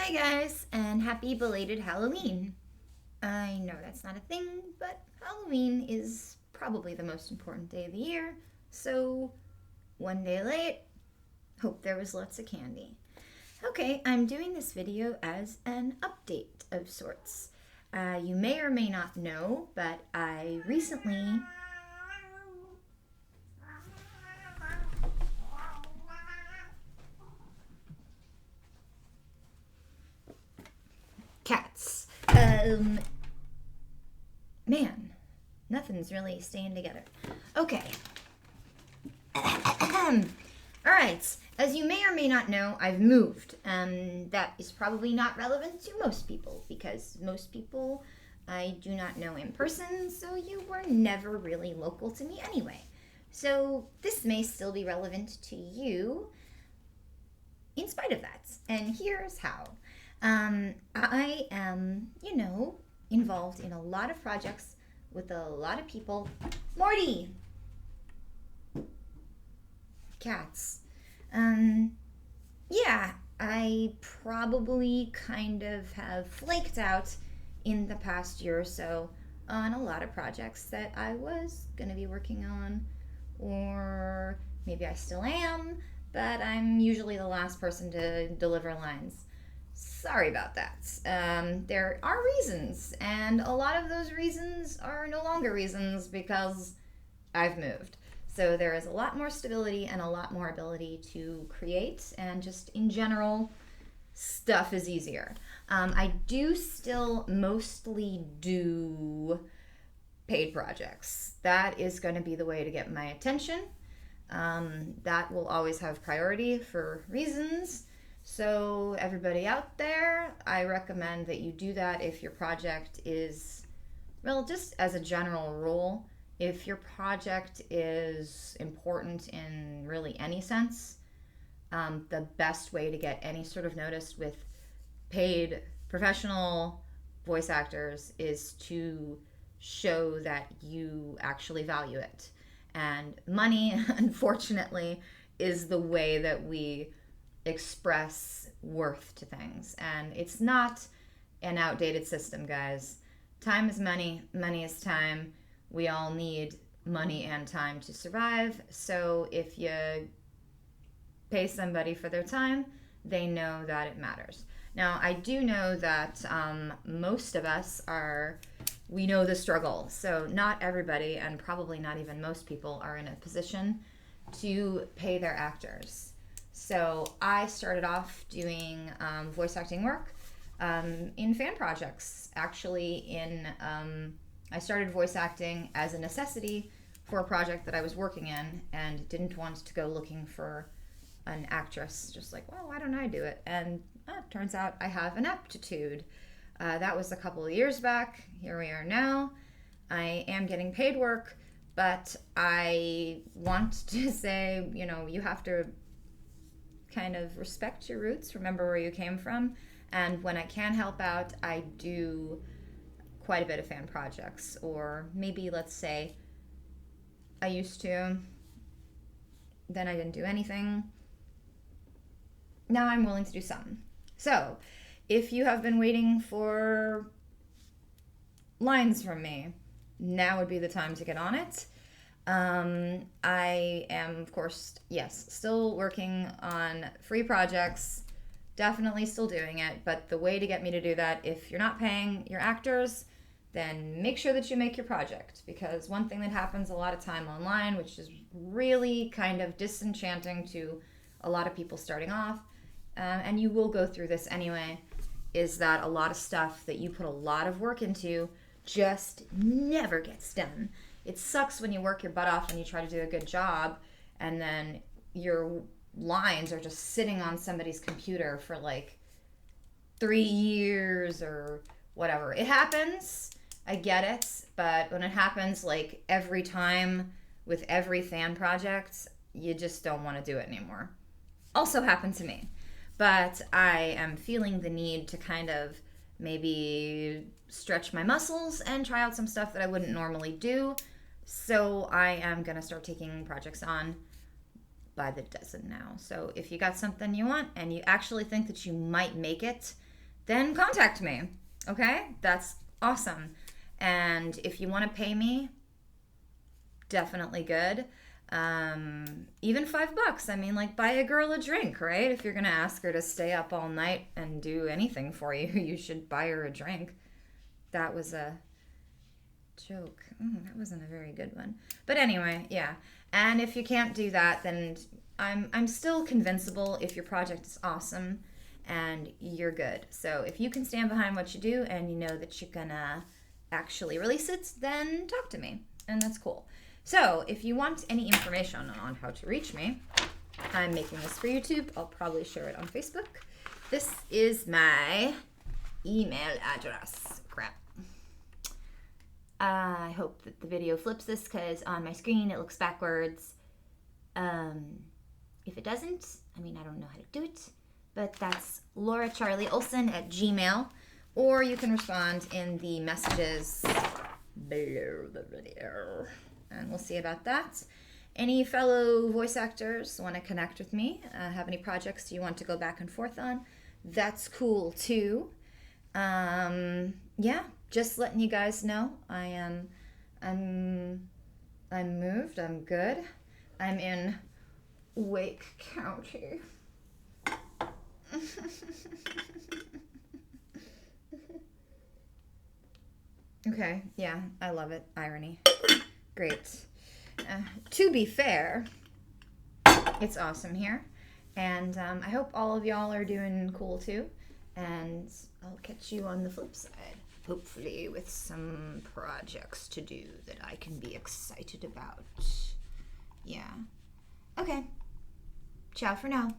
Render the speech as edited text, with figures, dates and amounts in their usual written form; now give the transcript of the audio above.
Hi guys, and happy belated Halloween. I know that's not a thing, but Halloween is probably the most important day of the year, so one day late, hope there was lots of candy. Okay, I'm doing this video as an update of sorts. You may or may not know, but I recently cats. Man, nothing's really staying together. Okay. All right. As you may or may not know, I've moved. That is probably not relevant to most people because most people I do not know in person, so you were never really local to me anyway. So this may still be relevant to you in spite of that. And here's how. I am, involved in a lot of projects with a lot of people. Morty! Cats. Yeah, I probably kind of have flaked out in the past year or so on a lot of projects that I was going to be working on, or maybe I still am, but I'm usually the last person to deliver lines. Sorry about that. There are reasons, and a lot of those reasons are no longer reasons because I've moved. So there is a lot more stability and a lot more ability to create, and just in general, stuff is easier. I do still mostly do paid projects. That is going to be the way to get my attention. That will always have priority for reasons. So, everybody out there, I recommend that you do that if your project is, well, just as a general rule, if your project is important in really any sense, the best way to get any sort of notice with paid professional voice actors is to show that you actually value it. And money, unfortunately, is the way that we express worth to things. And it's not an outdated system, guys. Time is money, money is time. We all need money and time to survive. So if you pay somebody for their time, they know that it matters. Now, I do know that most of us we know the struggle. So not everybody, and probably not even most people, are in a position to pay their actors. So I started off doing voice acting work in fan projects. Actually, I started voice acting as a necessity for a project that I was working in and didn't want to go looking for an actress. Just like, well, why don't I do it? And turns out I have an aptitude. That was a couple of years back. Here we are now. I am getting paid work, but I want to say, you have to kind of respect your roots, remember where you came from, and when I can help out, I do quite a bit of fan projects, or maybe let's say I used to, then I didn't do anything. Now I'm willing to do some. So, if you have been waiting for lines from me, now would be the time to get on it. I am, of course, yes, still working on free projects, definitely still doing it, but the way to get me to do that, if you're not paying your actors, then make sure that you make your project, because one thing that happens a lot of time online, which is really kind of disenchanting to a lot of people starting off, and you will go through this anyway, is that a lot of stuff that you put a lot of work into just never gets done. It sucks when you work your butt off and you try to do a good job, and then your lines are just sitting on somebody's computer for like 3 years or whatever. It happens. I get it. But when it happens like every time with every fan project, you just don't want to do it anymore. Also happened to me. But I am feeling the need to kind of maybe stretch my muscles and try out some stuff that I wouldn't normally do. So I am going to start taking projects on by the dozen now. So if you got something you want and you actually think that you might make it, then contact me. Okay? That's awesome. And if you want to pay me, definitely good. Even $5. I mean, like, buy a girl a drink, right? If you're gonna ask her to stay up all night and do anything for you, you should buy her a drink. That was a joke. That wasn't a very good one. But anyway, yeah. And if you can't do that, then I'm still convincible if your project is awesome and you're good. So if you can stand behind what you do and you know that you're gonna actually release it, then talk to me. And that's cool. So if you want any information on how to reach me, I'm making this for YouTube. I'll probably share it on Facebook. This is my email address. Crap. I hope that the video flips this because on my screen it looks backwards. If it doesn't, I mean, I don't know how to do it, but that's lauracharlieolson@gmail.com, or you can respond in the messages below the video. And we'll see about that. Any fellow voice actors want to connect with me, have any projects you want to go back and forth on, that's cool too. Yeah, just letting you guys know I'm moved, I'm good. I'm in Wake County. Okay, yeah, I love it. Irony. Great. To be fair, it's awesome here. And I hope all of y'all are doing cool too. And I'll catch you on the flip side. Hopefully with some projects to do that I can be excited about. Yeah. Okay. Ciao for now.